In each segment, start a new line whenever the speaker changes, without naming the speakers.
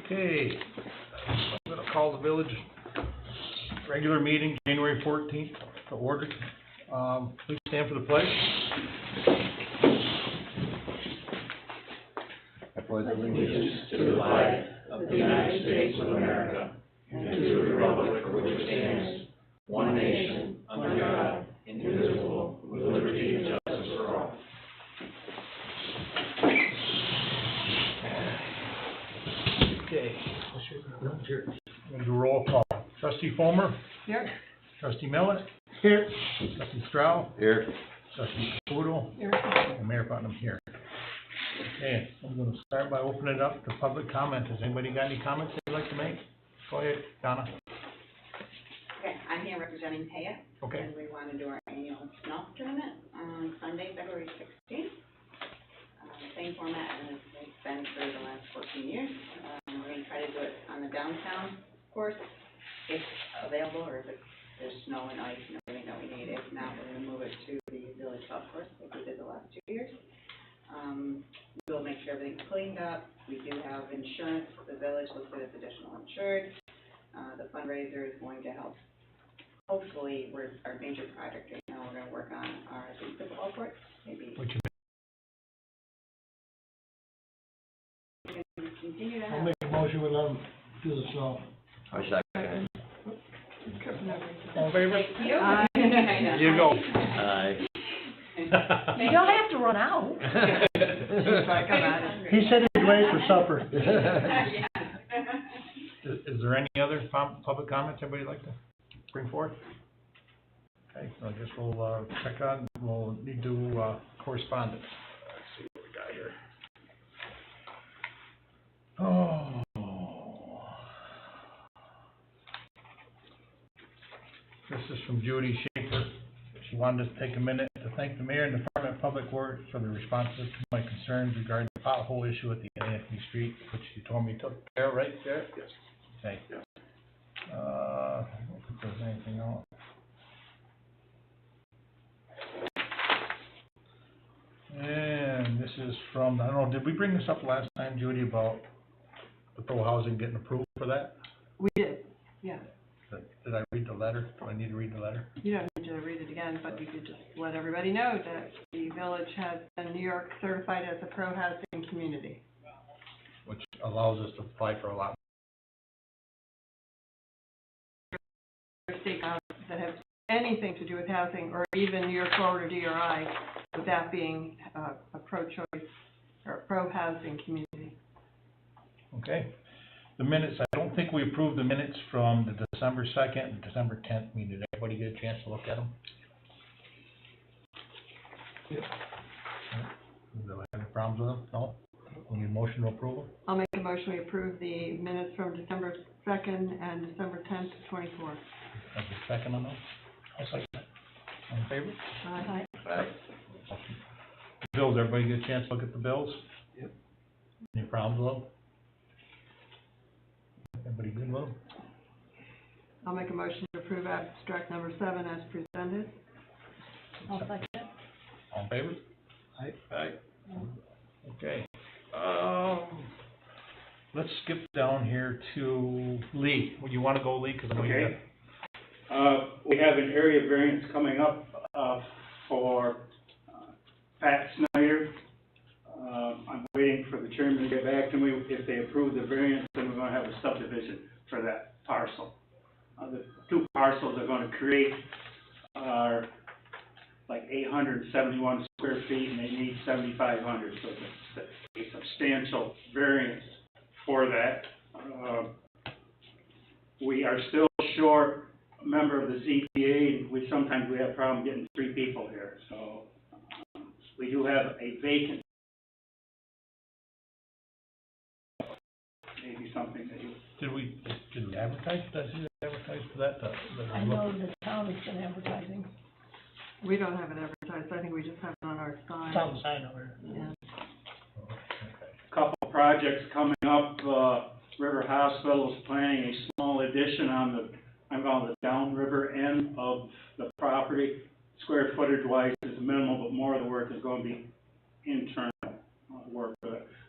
Okay, I'm going to call the village regular meeting, January 14th, to order. Please stand for the pledge.
I pledge allegiance to the flag of the United States of America and to the republic for which it stands, one nation, under God, indivisible, with liberty and justice for all.
Okay. We'll do roll call. Trustee Fulmer?
Here.
Trustee Millett? Here. Trustee Stroud?
Here.
Trustee Caputo?
Here.
And Mayor Putnam here. Okay, I'm going to start by opening it up to public comment. Has anybody got any comments they'd like to make? Go ahead, Donna.
Okay, I'm here representing Paya.
Okay.
And we want to do our annual snuff tournament on Sunday, February 16th. Same format as it's been for the last 14 years. We're going to try to do it on the downtown course, if available, or if there's snow and ice and everything that we need. If not, we're going to move it to the village golf course like we did the last 2 years. We'll make sure everything's cleaned up. We do have insurance. The village listed as additional insured. The fundraiser is going to help. Hopefully, our major project right now, we're going to work on our pickleball courts. Maybe continue to
I'll
have.
make a motion, we let them do the snow.
I second.
All in favor?
Thank you.
There you go.
Aye.
You don't have to run out.
He said he'd wait for supper.
Is there any other public comments anybody would like to bring forth? Okay, so I guess we'll check on, we'll need to correspondence. Let's see what we got here. Oh. This is from Judy Schaefer. She wanted to take a minute to thank the Mayor and Department of Public Works for the responses to my concerns regarding the pothole issue at the Anthony Street, which you told me took care of, right, Jared? Yes. Okay. Yes. I don't think there's anything else. And this is from, I don't know, did we bring this up last time, Judy, about the pro-housing getting approved for that?
We did, yeah.
Did I read the letter? Do I need to read the letter?
You don't need to read it again, but you could just let everybody know that the village has been New York certified as a pro-housing community.
Which allows us to apply for a lot.
That have anything to do with housing, or even New York Forward or DRI, with that being a pro-choice or a pro-housing community.
Okay. The minutes, I don't think we approved the minutes from the December 2nd and December 10th meeting. Did everybody get a chance to look at them?
Yep.
Do I have any problems with them? No? We need a motion to approve them?
I'll make a motion we approve the minutes from December 2nd and December 10th, 24.
Have a second on those? I'll second that. All in favor?
Aye.
Aye.
Bills, everybody get a chance to look at the bills?
Yep.
Any problems with them? Everybody good with them?
I'll make a motion to approve abstract number 7 as presented.
I'll second it.
All in favor?
Aye.
Aye. Okay. Let's skip down here to Lee. Would you want to go, Lee? 'Cause I know you
Okay. We have an area variance coming up for Pat Snyder. I'm waiting for the chairman to get back to me. If they approve the variance, then we're going to have a subdivision for that parcel. The two parcels they're going to create are like 871 square feet, and they need 7,500, so it's a substantial variance for that. We are still short a member of the ZBA, and sometimes we have problem getting 3 people here, so we do have a vacant. Maybe something that you.
Did we advertise? Did I see that advertised for that?
I know the town has been advertising.
We don't have it advertised. I think we just have it on our sign.
It's on the sign over here.
Yeah.
Couple projects coming up. River Hospital is planning a small addition on the, I'm calling it the downriver end of the property. Square footage wise is minimal, but more of the work is going to be internal work.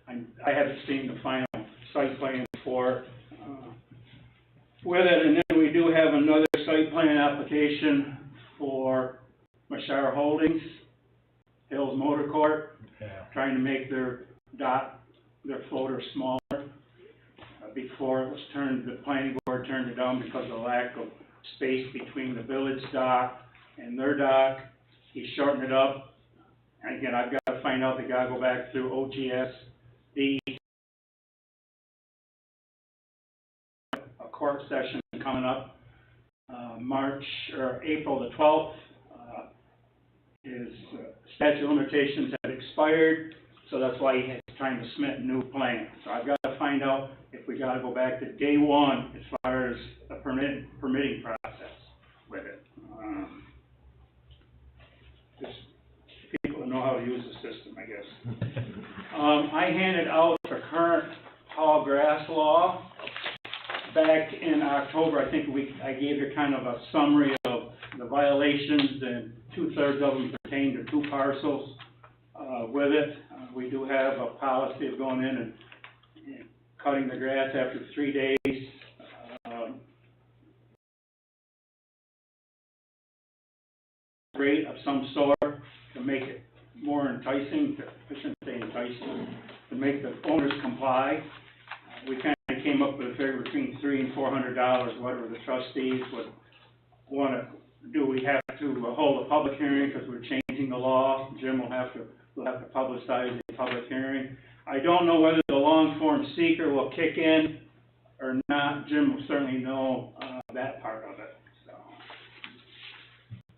I haven't seen the final site plan for with it, and then we do have another site plan application for Mashar Holdings, Hills Motor Court,
Yeah.
trying to make their their floater smaller. Before it was turned, the planning board turned it down because of the lack of space between the village dock and their dock. He shortened it up. And again, I've got to find out, they gotta go back through OGS, a court session coming up, April the 12th. His statute of limitations had expired, so that's why he has trying to submit a new plan. So I've got to find out if we gotta go back to day one as far as the permitting process with it. Just people that know how to use the system, I guess. I handed out the current tall grass law back in October. I think I gave you kind of a summary of the violations, and 2/3 of them pertain to 2 parcels. With it, we do have a policy of going in and cutting the grass after 3 days. Rate of some sort to make it more enticing, I shouldn't say enticing, to make the owners comply. We kind of came up with a figure between $300 and $400, whatever the trustees would want to do. We have to hold a public hearing because we're changing the law. Jim will have to publicize the public hearing. I don't know whether the long form seeker will kick in or not. Jim will certainly know that part of it. So.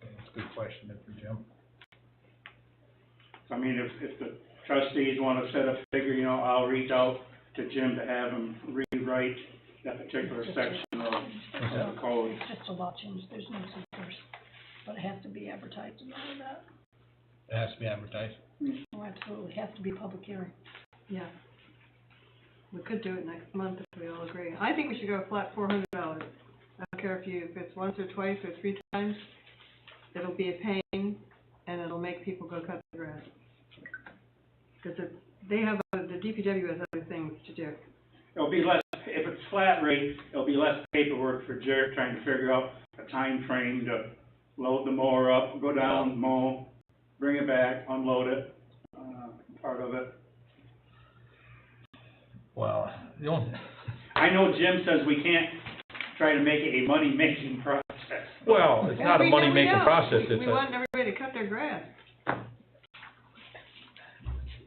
That's a good question there for Jim.
So, I mean, if the trustees want to set a figure, I'll reach out to Jim to have him rewrite that particular section of the code.
It's just a law change, there's no secret, but it has to be advertised and all of that.
It has to be advertised.
Oh, absolutely, has to be public hearing.
Yeah. We could do it next month if we all agree. I think we should go flat $400. I don't care if it's once or twice or 3 times. It'll be a pain, and it'll make people go cut the grass. Because the DPW has other things to do.
It'll be less, if it's flat rate, it'll be less paperwork for Jared trying to figure out a time frame to load the mower up, go down, mow, bring it back, unload it, part of it.
Well, the only,
I know Jim says we can't try to make it a money-making process.
well, it's not a
We
money-making
know.
process,
We
it's
want everybody to cut their grass.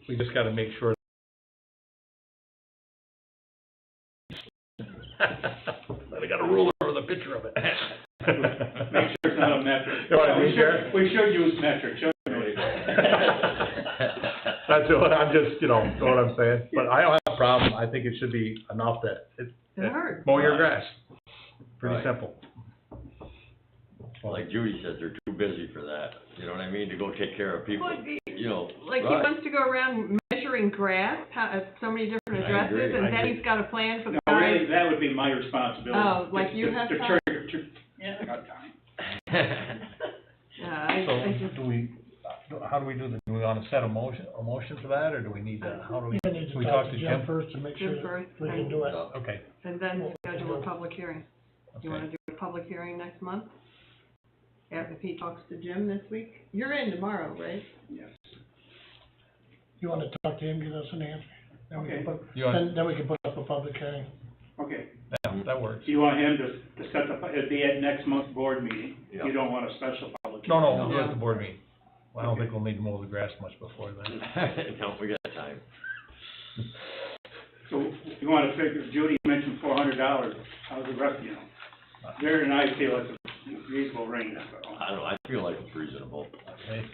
we just gotta make sure. I got a ruler with a picture of it.
Make sure it's not a metric.
You know what I mean, Jared?
We should use metric, shouldn't we?
That's what, I'm just, know what I'm saying? But I don't have a problem, I think it should be enough that
It hurts.
mow your grass. Pretty
Right.
simple.
Like Judy said, they're too busy for that, you know what I mean, to go take care of people,
Well,
right.
Like, he wants to go around measuring grass at so many different
I
addresses,
agree,
and
I
then
agree.
he's got a plan for the
No, really,
guys.
that would be my responsibility.
Oh, like you have
to
time?
Yeah, I got time.
Yeah, I just,
So, how do we do this? Do we wanna set a motion for that, or do we need to, how do we,
You need
do we
to
talk
talk
to
to
Jim?
Jim first to make sure
Jim first,
we can do it.
Okay,
and then schedule a public hearing. You wanna
okay.
do a public hearing next month? Yeah, if he talks to Jim this week? You're in tomorrow, right?
Yes.
You wanna talk to him, give us an answer? Then we can
Okay.
put,
You want,
then we can put up a public hearing.
Okay.
yeah, that works.
Do you want him to set it'd be at next month's board meeting?
Yeah.
You don't want a special public?
No,
hearing?
we'll do it at the board meeting. Well, I don't think we'll need to mow the grass much before then.
No, we got time.
So you want to figure, Judy mentioned $400, how's the rest, Jared and I feel it's a reasonable range, so.
I don't know, I feel like it's reasonable.
Okay.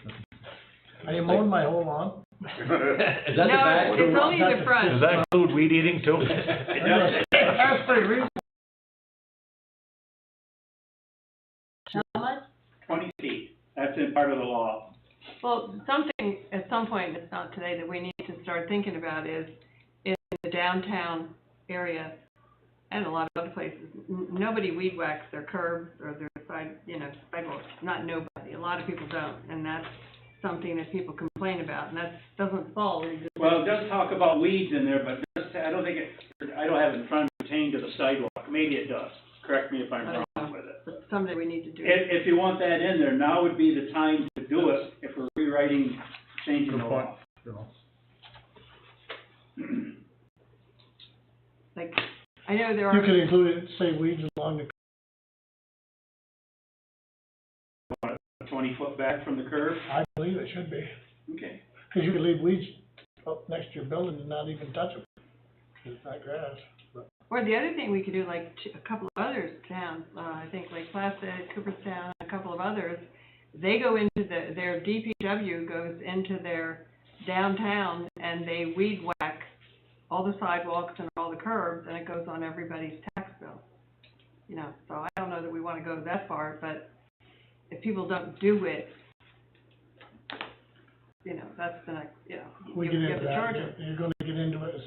Are you mowing my whole lawn?
Is that the
No,
back?
it's only the
Does
front.
that include weed eating too?
It does.
That's pretty reasonable.
How much?
20 feet, that's in part of the law.
Well, something, at some point, it's not today, that we need to start thinking about is, in the downtown area, and a lot of other places, nobody weed whacks their curbs or their sidewalks, not nobody, a lot of people don't, and that's something that people complain about, and that doesn't fall into.
Well, it does talk about weeds in there, but I don't think I don't have it in front of me pertaining to the sidewalk, maybe it does, correct you want that in there, now would be the time to do it if we're rewriting, changing the
Good point.
law.
Like, I know there
You
are,
could include it, say weeds along the,
20 foot back from the curb?
I believe it should be.
Okay.
Cause you could leave weeds up next to your building and not even touch them. It's not grass.
or the other thing we could do, like a couple of others towns, I think Lake Placid, Cooperstown, a couple of others, they go into their DPW goes into their downtown and they weed whack all the sidewalks and all the curbs, and it goes on everybody's tax bill. You know, so I don't know that we wanna go that far, but if people don't do it, you know, that's the next, you know,
We
you
get
have
into
to
that,
charge them.
you're gonna get into it.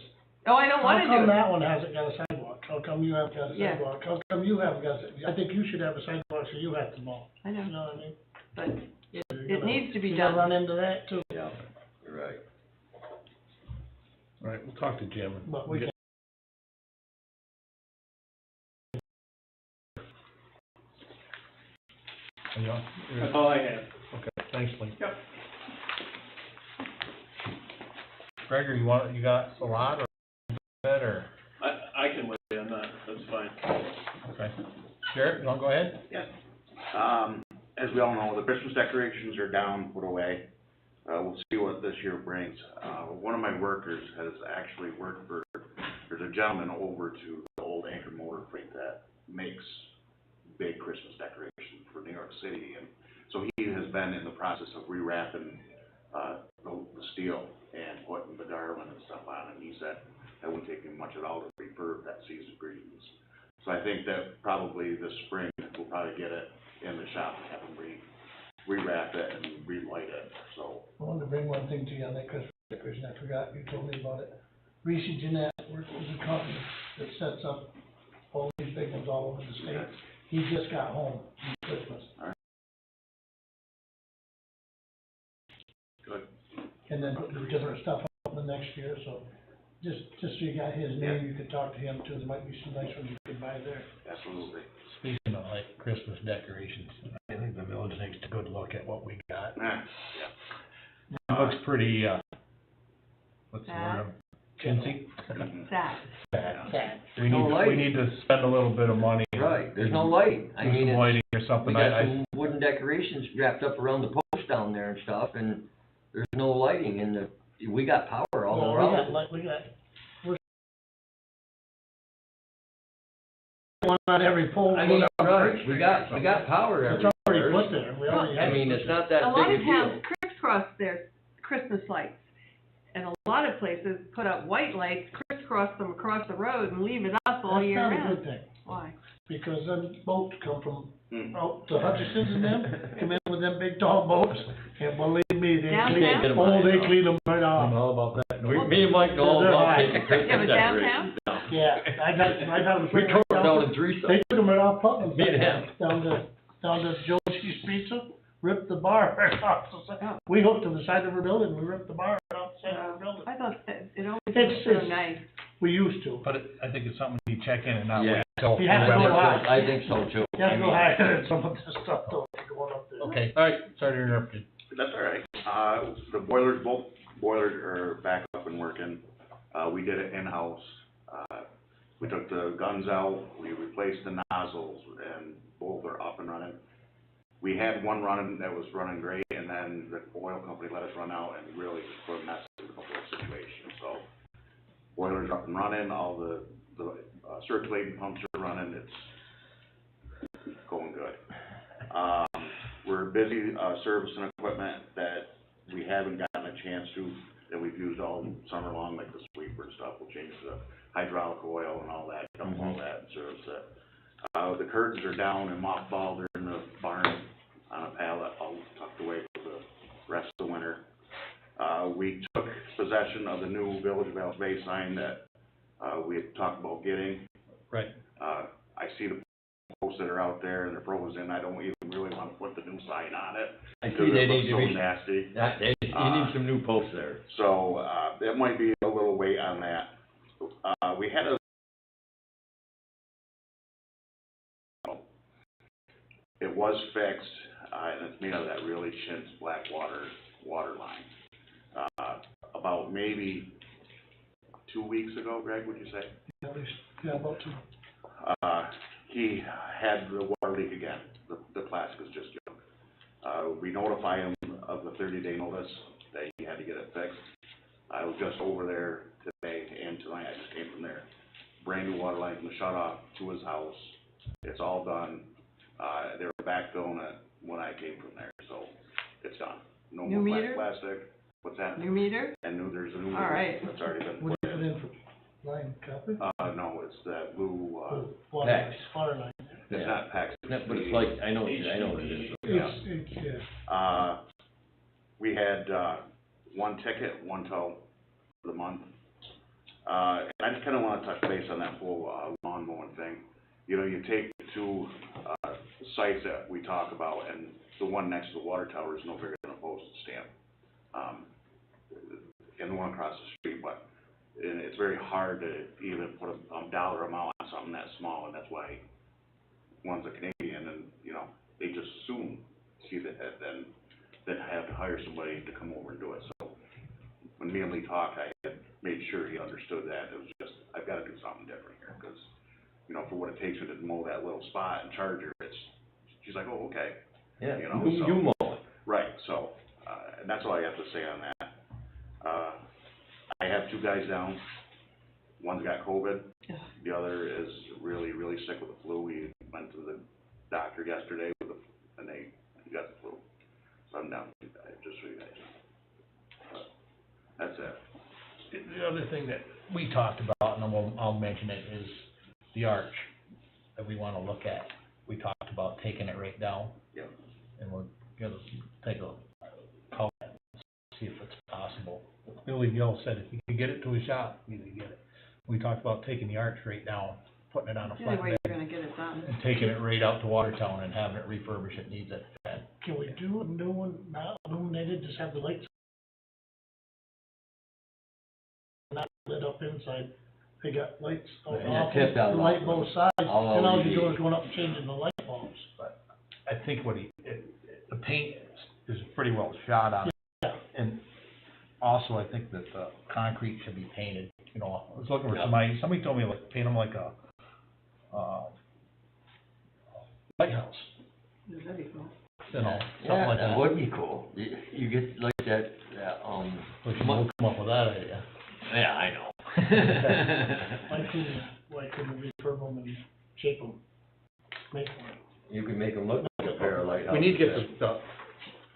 Oh, I don't wanna
How come
do it.
that one hasn't got a sidewalk? How come you haven't got a
Yeah.
sidewalk? How come you haven't got it? I think you should have a sidewalk so you have to mow.
I
You
know,
know what I mean?
but it
You're gonna-
needs to be
You're gonna
done.
run into that too.
Yeah, you're right.
All right, we'll talk to Jim. and
But we
get-
can,
You know,
That's all I have.
okay, thanks, Lee.
Yep.
Gregory, you got a lot or better?
I can weigh on that, that's fine.
Okay. Jared, you wanna go ahead?
As we all know, the Christmas decorations are down, put away. We'll see what this year brings. One of my workers has actually worked for, there's a gentleman over to the old Anchor Motor Freight that makes big Christmas decorations for New York City. And so he has been in the process of rewrapping, the steel and putting the garland and stuff on it. And he said that wouldn't take him much at all to refurb that season greetings. So I think that probably this spring, we'll probably get it in the shop and have them rewrap it and relight it, so.
I wanted to bring one thing to you on that Christmas decoration. I forgot, you told me about it. Reese Jeanette works with a company that sets up all these big ones all over the state. He just got home from Christmas.
Good.
And then put the different stuff up the next year, so just so you got his name, you could talk to him too. There might be some nice ones you could buy there.
Absolutely.
Speaking of like Christmas decorations, I think the village takes a good look at what we got. It looks pretty, what's the word? Chintzy?
Sad.
Sad.
There's no light.
We need to spend a little bit of money.
Right, there's no light. I
Do
mean,
some lighting or something.
we got
I
some wooden decorations wrapped up around the post down there and stuff, and there's no lighting, and we got power all
Well,
around.
we're one on every pole.
I mean,
going up
right,
Church
we
Street.
got power
It's
everywhere.
already put there. We already have.
I mean, it's not that
A lot
big
of
a
towns
deal.
crisscross their Christmas lights, and a lot of places put up white lights, crisscross them across the road and leave it up all year
That's not a
round.
good thing,
Why?
because them boats come from
Hmm.
out to Hutchinson's and them, come in with them big tall boats, and believe me, they
Downtown?
clean,
Can't get 'em
oh,
high
they
enough.
clean them right off.
all about that.
Me and Mike know all
They're
about
high.
taking
Yeah,
Christmas
but downtown?
decorations down.
Yeah, I got them.
We tore them down in three
They took them right off Putnam.
Me and him.
Down to Josie's Pizza, ripped the bar right off. We hooked to the side of her building, we ripped the bar right off the side of her building.
I thought that it always
It's-
was so
it's-
nice.
We used to.
But I think it's something you check in and not
Yeah.
wait till
You have to go
November.
high.
I think so too.
You have to go higher than some of this stuff, though, going up there.
Okay, all right, sorry to interrupt you.
That's all right. The boilers, both boilers are back up and working. We did it in-house. We took the guns out, we replaced the nozzles, and both are up and running. We had one running that was running great, and then the oil company let us run out and really just put a mess into the whole situation, so. Boilers are up and running, all the circulating pumps are running, it's going good. We're busy, servicing equipment that we haven't gotten a chance to, that we've used all summer long, like the sweeper and stuff. We'll change the hydraulic oil and all that, dump all that and service it. The curtains are down and mothballed, they're in the barn on a pallet, all tucked away for the rest of the winter. We took possession of the new Village of Al's Bay sign that, we had talked about getting.
Right.
I see the posts that are out there and they're frozen. I don't even really want to put the new sign on it.
I
Because
see they
it
need
looks
to
so
be,
nasty.
you need some new posts there.
So, there might be a little wait on that. We had a it was fixed, and it's made out of that really chintz black water line. About maybe 2 weeks ago, Greg, would you say?
Yeah, at least, yeah, about two.
He had the water leak again. The plastic was just junk. We notified him of the 30-day notice that he had to get it fixed. I was just over there today and tonight. I just came from there. Brand new water line from the shut off to his house. It's all done. They were backfilling it when I came from there, so it's done. No
New
more
meter?
plastic. What's that?
New meter?
And there's a new
All
meter
right.
that's already been
What
put
do you
in.
put in for line copper?
No, it's that blue,
Water,
Next.
water line.
it's not PAX.
No, but it's like, I know what it is.
It's, yeah.
We had, one ticket, one tow for the month. And I just kinda wanna touch base on that whole, lawn mowing thing. You know, you take the two, sites that we talk about, and the one next to the water tower is no bigger than a postage stamp. And the one across the street, but, and it's very hard to even put a dollar amount on something that small, and that's why one's a Canadian, and, you know, they just assume, see that, then have to hire somebody to come over and do it. So when me and Lee talked, I had made sure he understood that. It was just, I've gotta do something different here, because, you know, for what it takes her to mow that little spot and charge her, she's like, oh, okay.
Yeah,
You know,
you
so-
mow it.
Right, so, and that's all I have to say on that. I have two guys down. One's got COVID.
Yeah.
The other is really, really sick with the flu. We went to the doctor yesterday and he got the flu. So I'm down with you guys, just so you guys know. But that's it.
The other thing that we talked about, and I'll mention it, is the arch that we wanna look at. We talked about taking it right down.
Yep.
And we're gonna take a call and see if it's possible. Billy Gill said if you could get it to his shop, you could get it. We talked about taking the arch right down, putting it on a
The only way
flatbed,
you're gonna get it done.
and taking it right out to Watertown and having it refurbished. It needs it.
Can we do a new one, not illuminated, just have the lights not lit up inside? They got lights all
Yeah,
off,
tip down
the light
light.
both sides, and
All
all
LED.
you're doing is going up and changing the light bulbs.
I think the paint is pretty well shot on it.
Yeah.
And also, I think that the concrete should be painted, you know, I was looking for
Yeah.
somebody told me like, paint them like a, lighthouse,
That'd be cool.
you know, something
Yeah,
like
that
that.
would be cool. You get like that,
We should come up with that idea.
yeah, I know.
Why couldn't we refurb them and shape them, make one?
You can make them look like a pair of lighthouses.
We need to get the,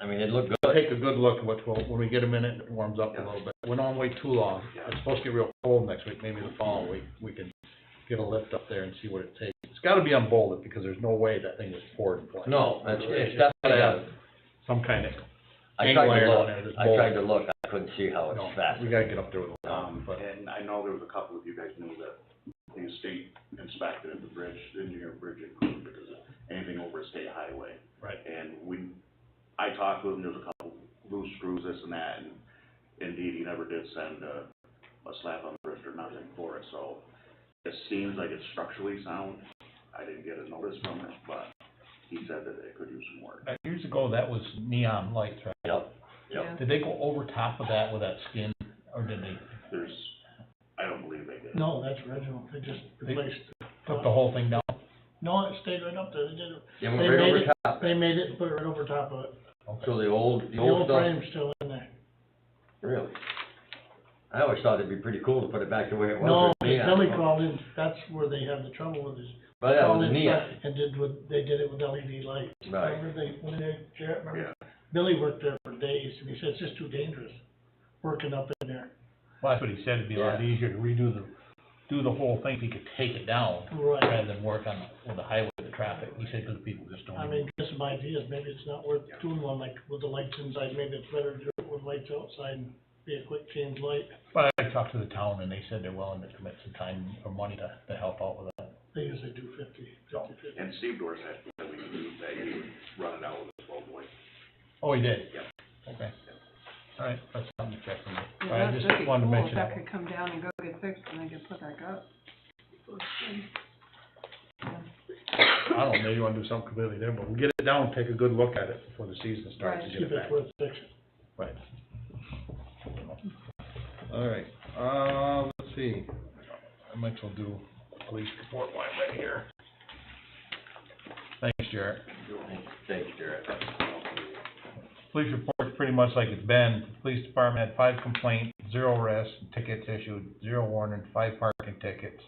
I mean, it look good.
take a good look at when we get them in it warms up a little bit. We don't wait too long. It's supposed to get real cold next week, maybe the following week, we can get a lift up there and see what it takes. It's gotta be unbolted, because there's no way that thing was poured in place.
No, it's
gotta
definitely,
have some kind of
I tried
angle
to
iron on
look,
there that's
I tried to
bolted.
look, I couldn't see how
No,
it's fast.
we gotta get up there with a but
And I know there was a couple of you guys knew that the state inspected the bridge, the engineer bridge included, because of anything over a state highway.
right.
And I talked with him, there was a couple loose screws, this and that, and indeed, he never did send a slap on the wrist or nothing for it, so it seems like it's structurally sound. I didn't get a notice from it, but he said that it could use some work.
Years ago, that was neon lights, right?
Yep,
Yeah.
yep.
Did they go over top of that with that skin, or did they
I don't believe they did.
No, that's original, they just replaced.
put the whole thing down?
No, it stayed right up there, they did it.
They
They
went right
made
over
it-
top.
They made it and put it right over top of it.
So the old
The old
stuff,
frame's still in there.
really? I always thought it'd be pretty cool to put it back the way it was.
No,
with neon.
Billy called in, that's where they had the trouble with his.
But that
called
was
in
neon,
And they did it with LED lights.
right.
Remember when they, Jarrett, remember?
Yeah.
Billy worked there for days, and he said it's just too dangerous, working up in there.
Well, that's what he said, it'd be a lot
Yeah.
easier to do the whole thing if he could take it down,
Right.
rather than work with the highway, the traffic. He said, because people just don't.
I mean, get some ideas, maybe it's not worth doing one like with the lights inside, maybe it's better to do it with lights outside and be a quick change light.
But I talked to the town, and they said they're willing to commit some time or money to help out with that.
They usually do 50.
And Steve Dorsett, that we knew that he would run it out with his 12 boy.
Oh, he did?
Yep.
Okay. All right, that's something to check on. All
Yeah,
right, I
that'd
just
be
wanted to
cool
mention
if
that
that
one.
could come down and go get fixed and they could put that up. Yeah.
I don't know, maybe you wanna do something completely different, but we'll get it down, take a good look at it before the season starts and
Right.
get
See
it
if it's
back.
worth fixing.
Right. All right, let's see, I might as well do police report while I'm right here. Thanks, Jarrett.
Thanks, Jared.
Police report's pretty much like it's been. The police department had 5 complaints, 0 arrests, tickets issued, 0 warning, 5 parking tickets,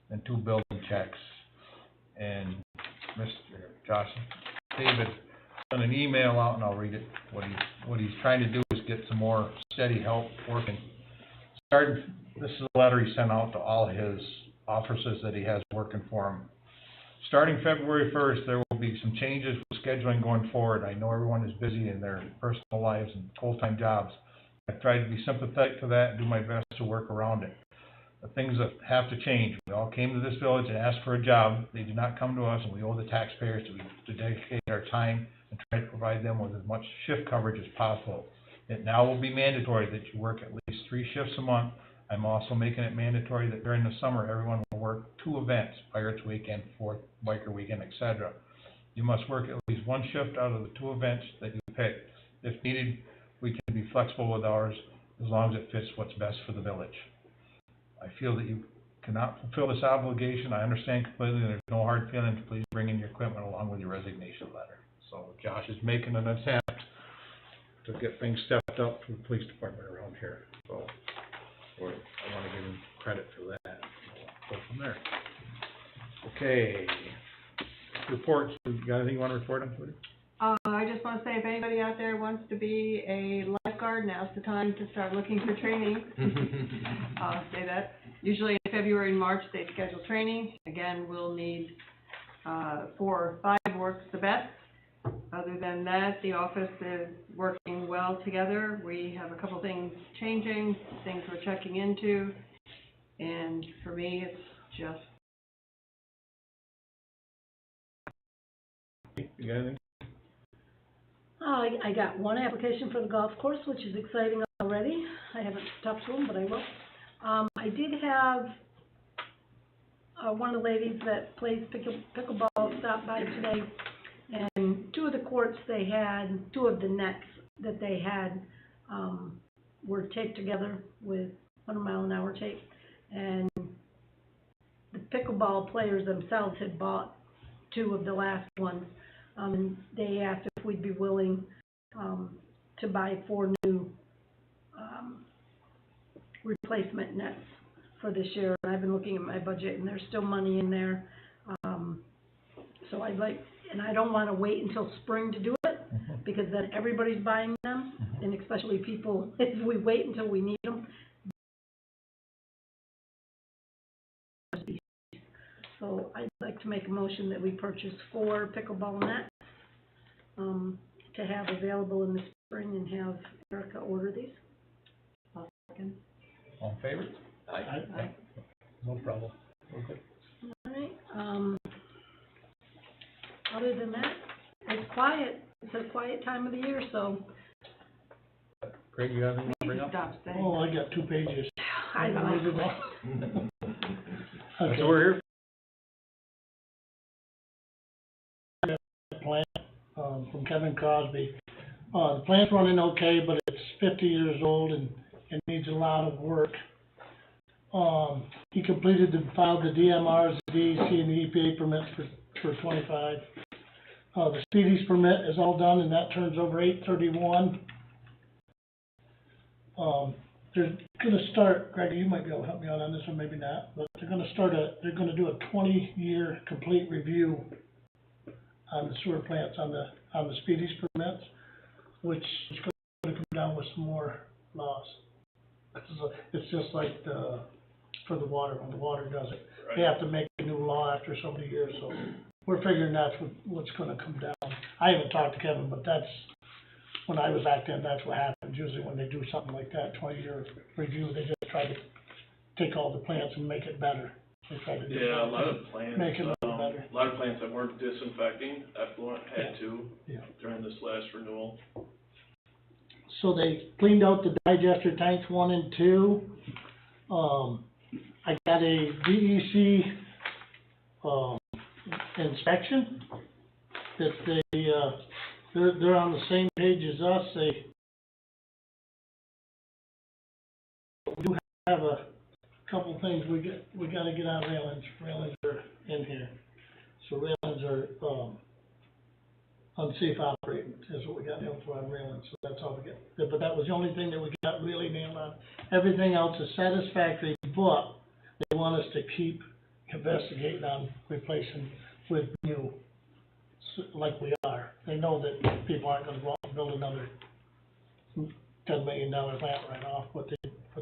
and 2 building checks. And Mr. Josh David sent an email out, and I'll read it. What he's trying to do is get some more steady help working. This is a letter he sent out to all his officers that he has working for him. Starting February 1st, there will be some changes with scheduling going forward. I know everyone is busy in their personal lives and full-time jobs. I've tried to be sympathetic to that and do my best to work around it. The things that have to change. We all came to this village and asked for a job. They did not come to us, and we owe the taxpayers to dedicate our time and try to provide them with as much shift coverage as possible. It now will be mandatory that you work at least 3 shifts a month. I'm also making it mandatory that during the summer, everyone will work 2 events, Pirates Weekend, 4th Biker Weekend, etc. You must work at least 1 shift out of the 2 events that you pick. If needed, we can be flexible with ours as long as it fits what's best for the village. I feel that you cannot fulfill this obligation. I understand completely, and there's no hard feelings. Please bring in your equipment along with your resignation letter. So Josh is making an attempt to get things stepped up for the police department around here. So I want to give him credit for that. We'll go from there. Okay. Reports. You got anything you want to report on, Twitter?
I just want to say, if anybody out there wants to be a lifeguard, now's the time to start looking for training. I'll say that. Usually in February and March, they schedule training. Again, we'll need 4 or 5 works the best. Other than that, the office is working well together. We have a couple things changing, things we're checking into, and for me, it's just...
You got anything?
I got 1 application for the golf course, which is exciting already. I haven't talked to them, but I will. I did have one of the ladies that plays pickleball stop by today, and 2 of the courts they had, 2 of the nets that they had were taped together with 100-mile-an-hour tape, and the pickleball players themselves had bought 2 of the last ones. And they asked if we'd be willing to buy 4 new replacement nets for this year. And I've been looking at my budget, and there's still money in there. So I'd like, and I don't want to wait until spring to do it, because then everybody's buying them, and especially people, if we wait until we need them. So I'd like to make a motion that we purchase 4 pickleball nets to have available in the spring, and have Erica order these. I'll second.
All in favor?
Aye.
No problem. Okay.
All right, other than that, it's quiet. It's a quiet time of the year, so.
Craig, you got anything to bring up?
Stop saying
Oh, I got 2 pages.
I know.
That's what we're here
Plant, from Kevin Crosby. The plant's running okay, but it's 50 years old and needs a lot of work. He completed and filed the DMRs, the DEC, and the EPA permits for 25. The Speedies permit is all done, and that turns over 8/31. They're gonna start, Greg, you might be able to help me out on this one, maybe not, but they're gonna do a 20-year complete review on the sewer plants, on the Speedies permits, which is gonna come down with some more laws. It's just like for the water, when the water does it. They have to make a new law after so many years, so we're figuring that's what's gonna come down. I haven't talked to Kevin, but that's, when I was back then, that's what happens. Usually when they do something like that, 20-year review, they just try to take all the plants and make it better. They try to do
Yeah, a lot of plants,
make it look better.
a lot of plants that weren't disinfecting effluent had to
Yeah.
during this last renewal.
So they cleaned out the digester tanks 1 and 2. I got a DEC, inspection, that they're on the same page as us, we do have a couple things we gotta get on railings are in here. So railings are, unsafe operating, is what we got nailed for on railings, so that's all we get. But that was the only thing that we got really nailed on. Everything else is satisfactory, but they want us to keep investigating on replacing with new, like we are. They know that people aren't gonna go out and build another $10 million plant right off, but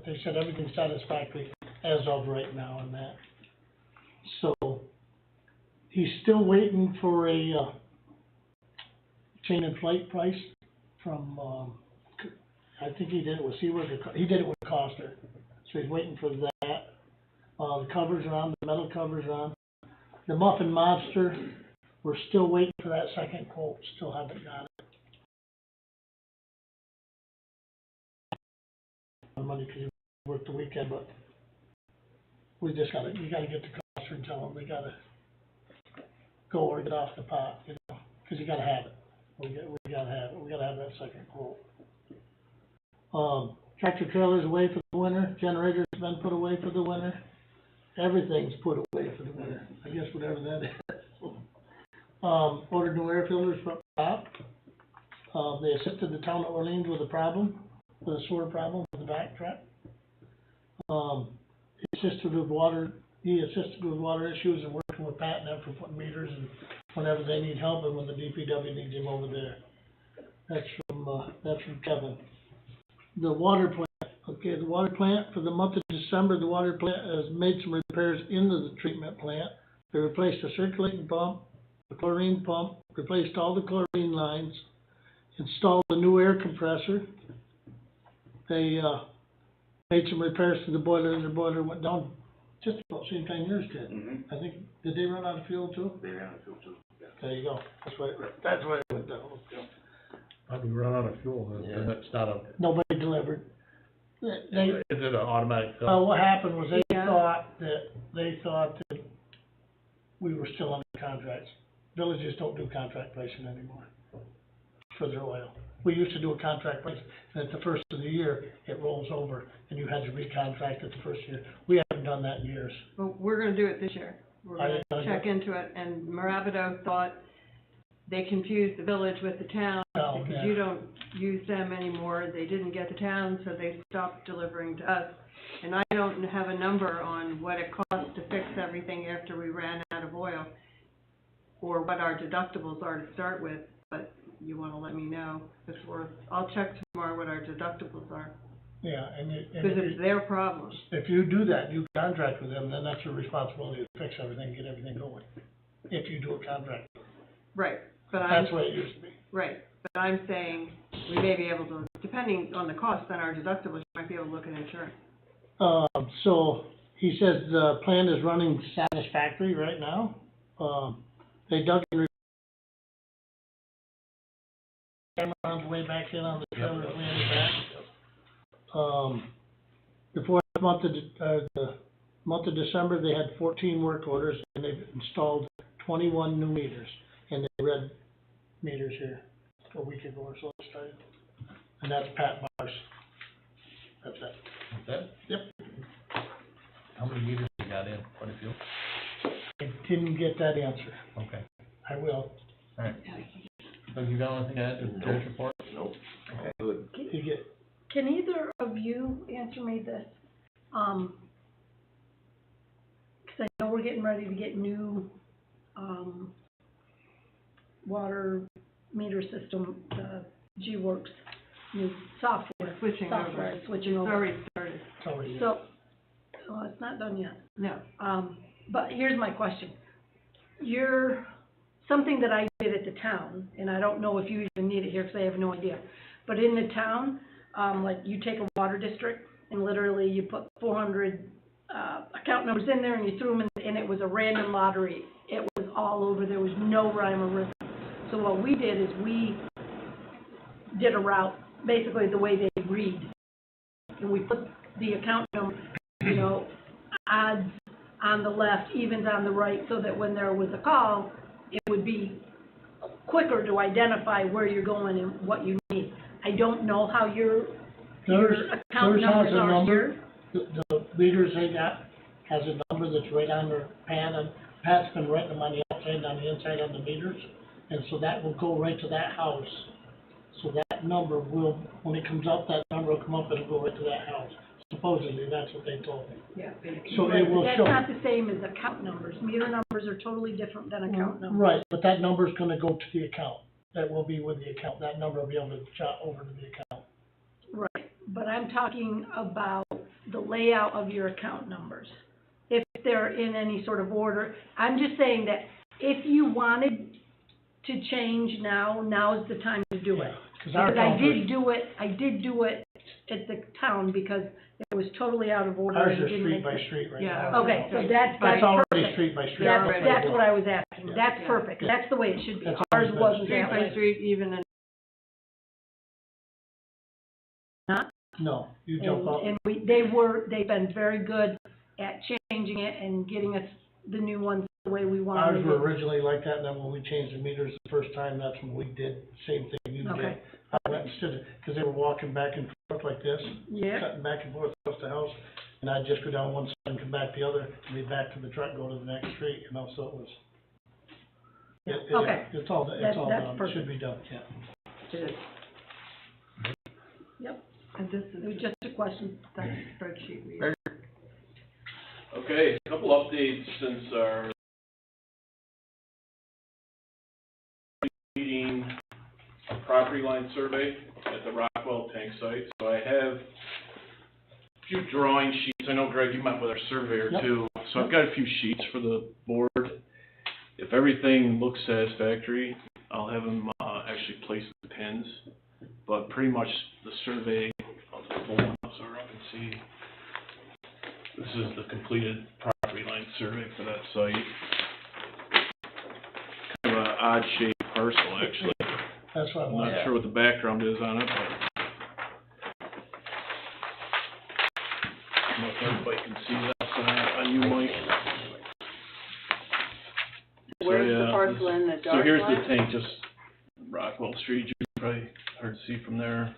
they said everything's satisfactory as of right now on that. So, he's still waiting for a, chain and flight price from, I think he did it with Seaworth, he did it with Coster, so he's waiting for that. The covers are on, the metal covers are on. The Muffin Monster, we're still waiting for that second quote, still haven't got it. Money because he worked the weekend, but we just you gotta get the Coster and tell them they gotta go or get off the pot, you know, because you gotta have it. We gotta have it. We gotta have that second quote. Tractor trailers away for the winter. Generators been put away for the winter. Everything's put away for the winter. I guess whatever that is. Ordered new air filters from top. They assisted the town of Orleans with a problem, with a sewer problem with the backtrack. He assisted with water issues and working with Pat and them for putting meters and whenever they need help and when the DPW needs him over there. That's from Kevin. The water plant, for the month of December, the water plant has made some repairs into the treatment plant. They replaced the circulating pump, the chlorine pump, replaced all the chlorine lines, installed a new air compressor. They, made some repairs to the boiler, and the boiler went down just about the same time yours did.
Mm-hmm.
I think, did they run out of fuel too?
They ran out of fuel too, yeah.
There you go, that's why it went down.
How do we run out of fuel?
Yeah.
That's not a,
Nobody delivered. They,
is it an automatic fill?
what happened was they
Yeah.
thought that we were still under contracts. Villages don't do contract pricing anymore for their oil. We used to do a contract price, and at the first of the year, it rolls over, and you had to recontract at the first year. We haven't done that in years.
Well, we're gonna do it this year. We're
Are
gonna
you gonna
check
do
into it, and Moravido thought they confused the village with the town,
Oh,
because
yeah.
you don't use them anymore. They didn't get the town, so they stopped delivering to us. And I don't have a number on what it cost to fix everything after we ran out of oil, or what our deductibles are to start with, but you wanna let me know, I'll check tomorrow what our deductibles are,
Yeah, and
because it's their problem.
if you do that, you contract with them, then that's your responsibility to fix everything, get everything going. If you do a contract,
Right, but
that's the way it used to be.
Right, but I'm saying we may be able to, depending on the cost on our deductibles, you might be able to look at insurance.
So he says the plant is running satisfactory right now. They dug in cameras way back in on the trailer way in the back. Before the month of December, they had 14 work orders and they've installed 21 new meters. And they read meters here a week ago or so it started. And that's Pat Mars. That's it.
That's it?
Yep.
How many meters you got in, what if you?
I didn't get that answer.
Okay,
I will.
alright. So you got anything to add to the judge report?
Nope.
Okay.
Good.
You get,
Can either of you answer me this? 'Cause I know we're getting ready to get new, water meter system, G-Works, new software.
Switching
Software,
over.
switching
It's
over.
already started.
it's already,
So, well, it's not done yet.
No,
But here's my question. Something that I did at the town, and I don't know if you even need it here because I have no idea, but in the town, like you take a water district and literally you put 400, account numbers in there and you threw them in, and it was a random lottery. It was all over. There was no rhyme or reason. So what we did is we did a route, basically the way they read. And we put the account number, odds on the left, evens on the right, so that when there was a call, it would be quicker to identify where you're going and what you need. I don't know how your account
Theirs has
numbers
a
are
number.
here.
The meters they got has a number that's right on their pad, and Pat's been writing them on the outside and on the inside on the meters, and so that will go right to that house. So that number will, when it comes up, that number will come up, it'll go right to that house. Supposedly, that's what they told me.
Yeah.
So
Right,
it will
but
show.
that's not the same as account numbers. Meter numbers are totally different than account numbers.
Right, but that number's gonna go to the account. That will be with the account. That number will be able to jot over to the account.
Right, but I'm talking about the layout of your account numbers. If they're in any sort of order, I'm just saying that if you wanted to change now is the time to do it.
Cause our
Because I
account
did do it at the town because it was totally out of order.
Ours
and
are
didn't
street
make
by
sense.
street right
Yeah.
now.
Okay, so
That's
that's
already
perfect.
street by street.
That's what I was asking.
Yeah.
That's
Yeah.
perfect. That's the way it should be.
That's
Ours
always been
wasn't
Street
that
by
way.
street, even in,
No, you jump up.
And they've been very good at changing it and getting us the new ones the way we wanted
Ours
it.
were originally like that, and then when we changed the meters the first time, that's when we did the same thing you did.
Okay.
I went and stood it, cause they were walking back and forth like this,
Yeah,
cutting back and forth across the house, and I'd just go down one side and come back the other, and be back to the truck, go to the next street, you know, so it was.
Okay.
It's all
That's
done, it
perfect.
should be done, yeah.
and this
it was
is
just a question.
that spreadsheet we.
Okay, a couple updates since our meeting, a property line survey at the Rockwell tank site. So I have a few drawing sheets. I know, Greg, you met with our surveyor
Yep.
too. So I've got a few sheets for the board. If everything looks satisfactory, I'll have him actually place the pins. But pretty much the survey, I'll just pull one up so everyone can see. This is the completed property line survey for that site. Kind of an odd shaped parcel, actually.
That's what I
I'm
wanted.
not sure what the background is on it, but. I don't know if everybody can see that on you, Mike.
Where's
So,
the
yeah,
parcel in the
So
dark
here's
line?
the tank, just Rockwell Street, you probably hard to see from there.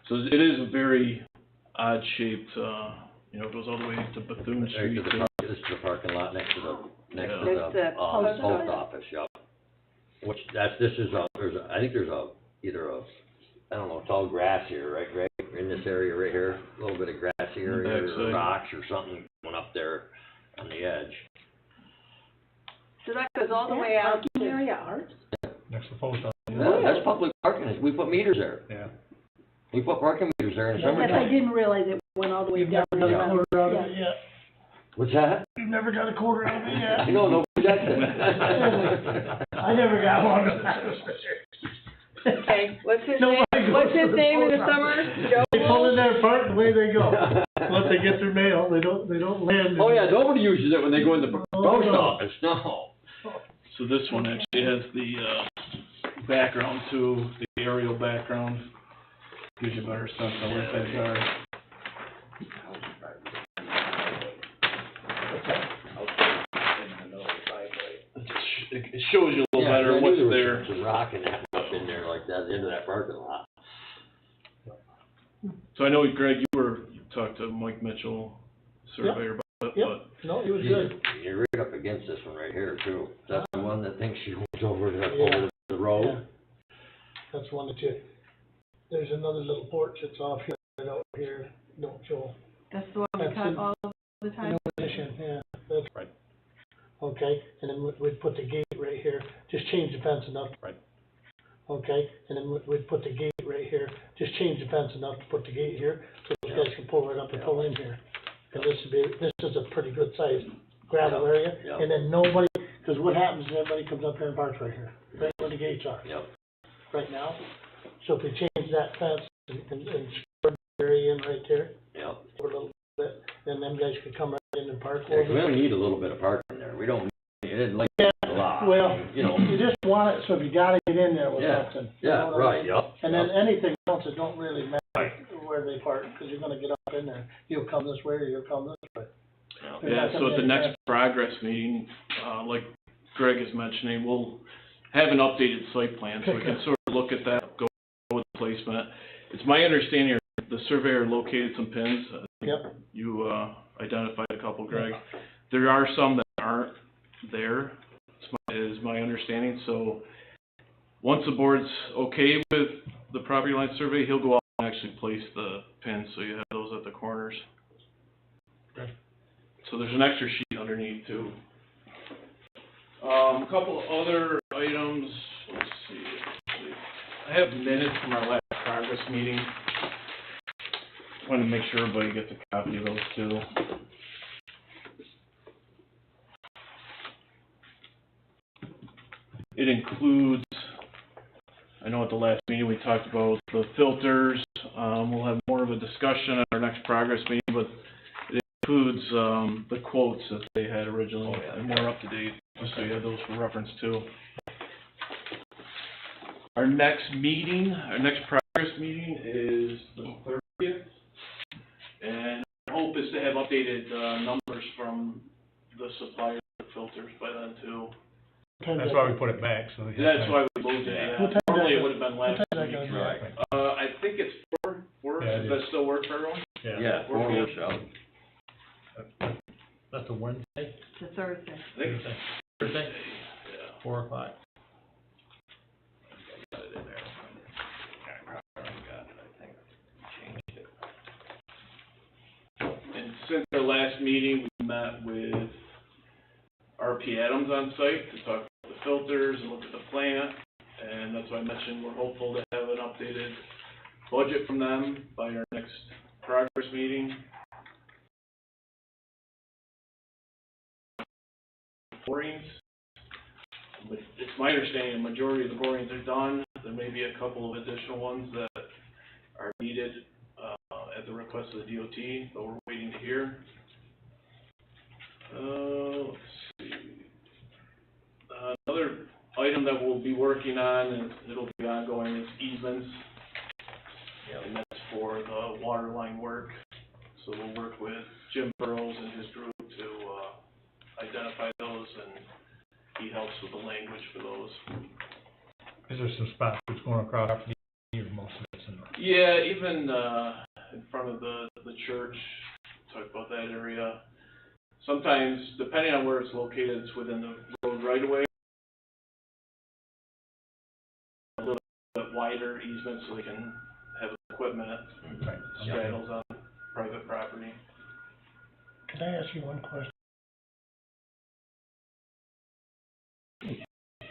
So it is a very odd shaped, it goes all the way to Bethune Street.
This is the parking lot next to the,
Yeah.
Next to post
post office, yep. Which, I think there's either a, I don't know, tall grass here, right, Greg? In this area right here, a little bit of grassy area, or
Backside.
rocks or something going up there on the edge.
So that goes all the way out to,
Area ours?
Next to the post office.
Yeah, that's public parking, we put meters there.
Yeah.
We put parking meters there in the
Yes, I
summertime.
didn't realize it went all the way
You've
down.
never got a
to the-
quarter out of it
yeah.
yet.
What's that?
You've never got a quarter out of it yet.
I don't know, that's it.
I never got one.
okay, what's his
Nobody
name?
goes
What's
to
his
the
name in the
post
summer?
office.
Joe?
They pull in their part and away they go. Once they get their mail, they don't land.
Oh, yeah, nobody uses it when they go in the post
no.
office, no.
So this one actually has the, background too, the aerial background. Gives you a better sense of where things are. It shows you a little
Yeah,
better
I knew
what's
there was
there.
some rock and that up in there like that, into that parking lot.
So I know, Greg, you talked to Mike Mitchell, surveyor, about it,
Yep.
but
No, it was good.
You're right up against this one right here too. That's the one that thinks she went over
Yeah.
over the road.
That's one that there's another little porch that's off here, right out here, don't show.
That's the one we
That's
cut
in-
all the time?
No addition, yeah, that's.
Right.
Okay, and then we'd put the gate right here, just change the fence enough.
Right.
Okay, and then we'd put the gate right here, just change the fence enough to put the gate here, so those guys can pull right up and pull in here. And this is a pretty good sized gravel area,
Yeah.
and then nobody, cause what happens is everybody comes up here and parks right here, right where the gates are,
Yep.
right now. So if we change that fence and spread the area in right there,
Yep.
for a little bit, then them guys could come right in and park.
Yeah, 'cause we only need a little bit of parking there. We don't, it isn't like a lot.
Well,
You know.
you just want it, so if you gotta get in there with
Yeah.
something. you
Yeah,
know what I
right,
mean?
yep.
And then
yep.
anything else, it don't really matter
Right.
where they park, cause you're gonna get up in there. You'll come this way or you'll come this way. They're
yeah,
not
so
gonna
at the
be
next
any
progress meeting, like Greg is mentioning, we'll have an updated site plan, so we can sort of look at that, go with placement. It's my understanding the surveyor located some pins.
Yep.
You, identified a couple, Greg. There are some that aren't there, is my understanding, so once the board's okay with the property line survey, he'll go out and actually place the pins, so you have those at the corners.
Okay.
So there's an extra sheet underneath too. A couple of other items, let's see. I have minutes from our last progress meeting. Want to make sure everybody gets a copy of those too. It includes, I know at the last meeting we talked about the filters. We'll have more of a discussion at our next progress meeting, but it includes the quotes that they had originally, and more up to date, just so you have those for reference too. Our next progress meeting is the 30th, and our hope is to have updated numbers from the supplier filters by then too.
That's why we put it back, so.
That's why we moved it, yeah.
What time
Normally
is
it would have been last
what time
week.
is that gonna be?
I think it's four,
Yeah, it
does that
is.
still work for everyone?
Yeah.
4 p.m.
That's a Wednesday?
It's a Thursday.
I think it's
Thursday?
yeah.
4 o'clock.
Got it in there. I probably got it, I think. Changed it. And since our last meeting, we met with RP Adams on site to talk about the filters and look at the plant, and that's why I mentioned we're hopeful to have an updated budget from them by our next progress meeting. Borings, but it's my understanding the majority of the borings are done. There may be a couple of additional ones that are needed at the request of the DOT, but we're waiting to hear. Let's see. Another item that we'll be working on, and it'll be ongoing, is easements. And that's for the water line work. So we'll work with Jim Burrows and his group to identify those, and he helps with the language for those.
Is there some spots that's going across after you, most of it's in?
Yeah, even in front of the church, talk about that area. Sometimes, depending on where it's located, it's within the road right away. A little bit wider easement so they can have equipment straddles on private property.
Can I ask you one question?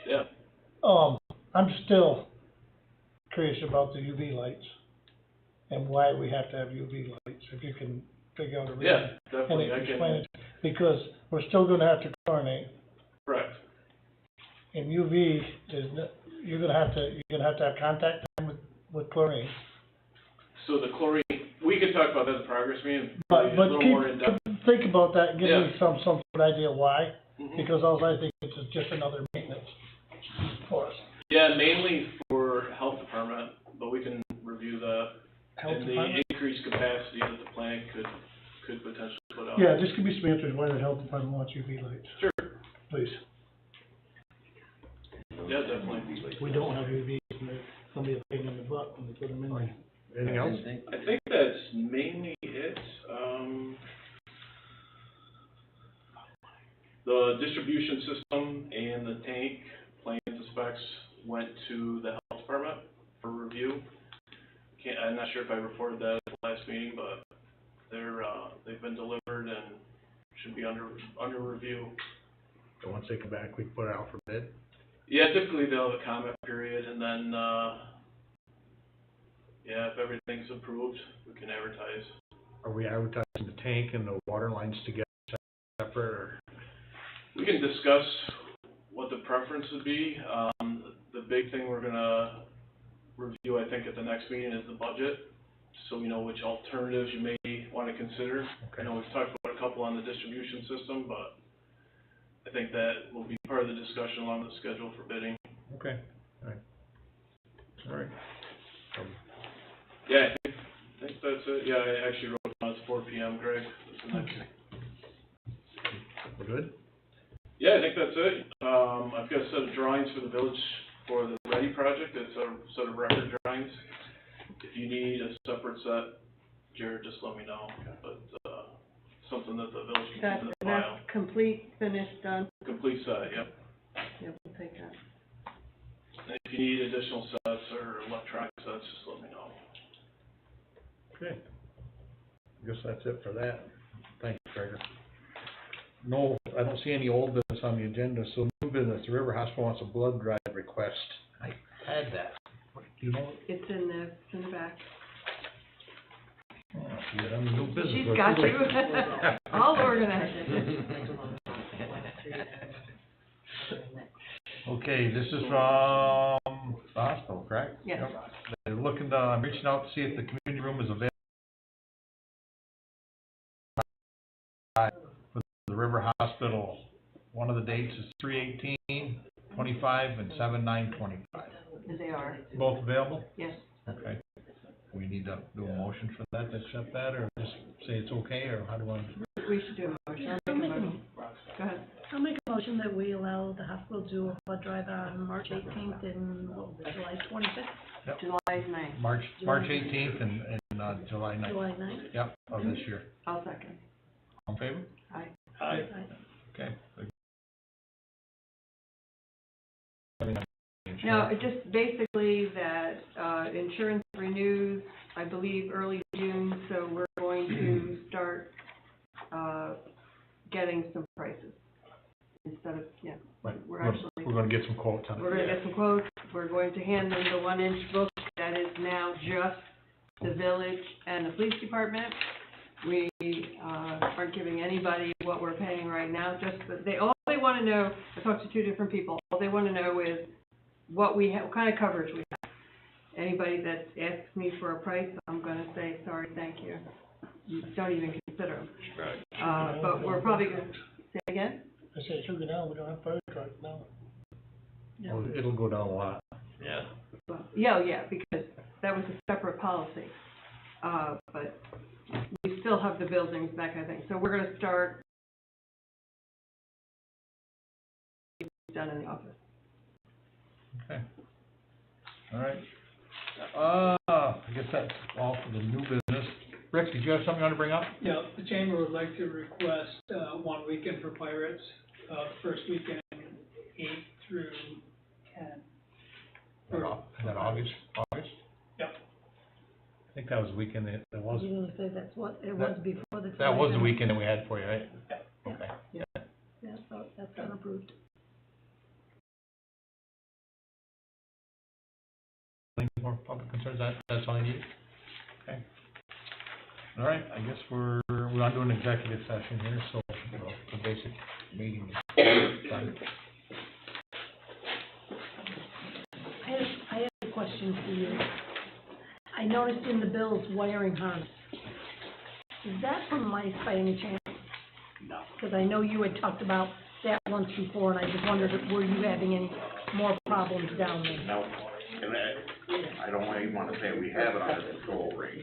Yeah.
I'm still curious about the UV lights and why we have to have UV lights, if you can figure out a reason.
Yeah, definitely.
And
I
explain
can.
it, because we're still gonna have to chlorinate,
Correct.
and UV is, you're gonna have to have contact time with chlorine.
So the chlorine, we could talk about that in the progress meeting,
But,
a little more in depth.
think about that and give me
Yeah.
some sort of idea why,
Mhm.
because all I think is just another maintenance for us.
Yeah, mainly for health department, but we can review that.
Health
And
department?
the increased capacity that the plant could potentially put out.
Yeah, just give me some answers why the health department wants UV lights,
Sure.
please.
Yeah, definitely.
We don't have UV, and there's somebody a pain in the butt when they put them in there.
Anything else?
I think that's mainly it. The distribution system and the tank plans and specs went to the health department for review. I'm not sure if I reported that at the last meeting, but they've been delivered and should be under review.
So once they come back, we put it out for bid?
Yeah, typically they'll have a comment period, and then, yeah, if everything's approved, we can advertise.
Are we advertising the tank and the water lines together separate, or?
We can discuss what the preference would be. The big thing we're gonna review, I think, at the next meeting is the budget, so we know which alternatives you may wanna consider. I know we've talked about a couple on the distribution system, but I think that will be part of the discussion along the schedule for bidding.
Okay, all right.
Yeah, I think that's it. Yeah, I actually wrote down it's 4 p.m., Greg. That's the next.
We're good?
Yeah, I think that's it. I've got a set of drawings for the village for the Ready project. It's a set of record drawings. If you need a separate set, Jared, just let me know. But, something that the village can keep in the file.
That's complete, finished, done,
Complete set, yep.
yeah, we'll take that.
And if you need additional sets or electronic sets, just let me know.
Okay. I guess that's it for that. Thanks, Gregor. No, I don't see any old business on the agenda, so new business, the River Hospital wants a blood drive request. I had that. Do you know?
It's in the back.
Oh, yeah, I'm new business.
She's got you, all organized.
Okay, this is from the hospital, correct?
Yes.
Yep. They're looking, I'm reaching out to see if the community room is available for the River Hospital. One of the dates is 3/18/25 and 7/9/25.
They are,
Both available?
yes.
Okay. We need to do a motion for that, to accept that, or just say it's okay, or how do I?
We should do a motion.
I'll make a
Go ahead.
I'll make a motion that we allow the hospital to do a blood drive on March 18th and July 25th,
July 9th.
March 18th and July 9th.
July 9th.
Yep, of this year.
I'll second.
All in favor?
Aye.
Aye.
Okay.
No, it just basically that, insurance renews, I believe, early June, so we're going to start, getting some prices. Instead of, yeah,
Right.
we're actually,
We're gonna get some quotes on it.
we're gonna get some quotes, we're going to hand them the 1-inch book that is now just the village and the police department. We, aren't giving anybody what we're paying right now, just that all they wanna know, I talked to 2 different people, all they wanna know is what we have, what kind of coverage we have. Anybody that asks me for a price, I'm gonna say, sorry, thank you. You don't even consider them.
Right.
But we're probably gonna, say again?
I say it should go down, we don't have fire truck now.
Well, it'll go down a lot.
Yeah.
Well, yeah, because that was a separate policy. But we still have the buildings, that kind of thing. So we're gonna start done in the office.
Okay. All right. I guess that's all for the new business. Rick, did you have something you want to bring up?
Yeah, the chamber would like to request, 1 weekend for pirates, first weekend, 8 through 10.
Is that August?
Yep.
I think that was the weekend that was.
You didn't say that's what it was before the.
That was the weekend that we had for you, right?
Yeah.
Okay.
Yeah, so that's been approved.
Any more public concerns? That's all I need? Okay. All right, I guess we're on to an executive session here, so the basic meeting is done.
I have a question for you. I noticed in the bills wiring harness. Is that from mice by any chance?
No.
Because I know you had talked about that once before, and I just wondered, were you having any more problems down there?
No, and I don't even wanna say we have it under control right now.